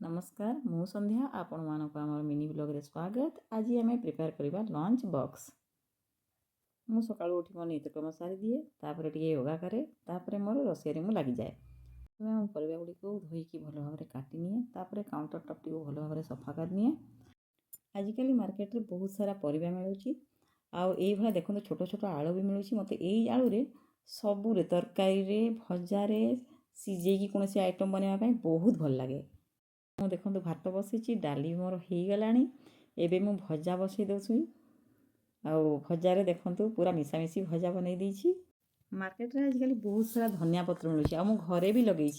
नमस्कार मु संध्या आपण मानक आम मिनी ब्लॉग रे स्वागत। आज आम प्रिपेयर करवा लंच बॉक्स। मु सका उठी मो नित्यक्रम सारी दिए तापर टे योगा करे तापर मोर रोषे मु लगी जाए। परिवा गुड़ी को धोईकी भल भाव काटी निए तापर काउंटर टॉप टी भल भाव सफा कर निए। आजिकल मार्केट रे बहुत सारा परिवा मिलूँ आउ ये देखो छोट छोट आलू भी मिलूँ। मत यही आलू सबू तरकारी भजारे सीझे कौन आइटम बनवाई बहुत भल लगे। मु देखो भात बसई डाली मोर हो गला एबे मु भजा बसई दूसरी आजार देखु पूरा मिशामिशी भजा बनई देछि। मार्केट रे आजिकल बहुत सारा धनिया पत्र मिलूँ आ घरे भी लगे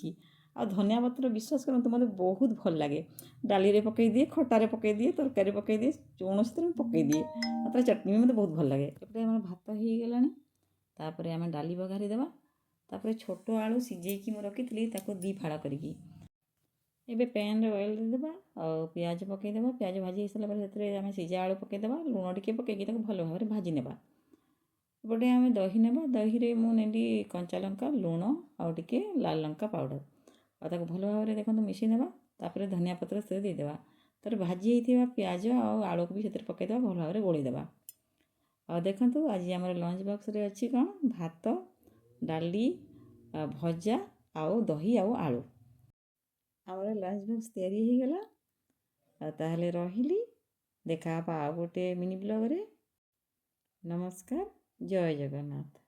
आ धनिया पत्र विश्वास करते मत बहुत भल लगे। डाली रे पकई दिए खटारे पकई दिए तरकारी पकई दिए कौन पकई दिए मतलब चटनी भी मत बहुत भल लगे। एपटे आम भात हो गला तापर आम डाली बघारी देवा तापर छोट आलू सीझेकी मु रखी दी फाड़ करी एबे पैन रे ऑयल देदेबा और प्याज पकईदेवा। प्याज भाजी हो सारा पर आम सीझा आलू पकईदेवा लुण टिके पकईकी भल भाव में भाजी नेबा। एपटे आम दही नेबा दही रे मु नेली कंचा लंका लुण आउ टिके लाल लंका पाउडर और भल भाव में देखो मिसई नेबा। तापर धनिया पत्र से देदेबा तर भाजी होता प्याज आउ आलू को भी से पकईदेबा भल भाव में गोलेदेबा। और देखो आज आम लंच बॉक्स रे अच्छी कौन भात डाली भजा आउ दही आउ आलू आमर लंच बॉक्स तैयारी हो गला। ताहले रहिली देखा आ गोटे मिनी ब्लॉग रे। नमस्कार जय जगन्नाथ।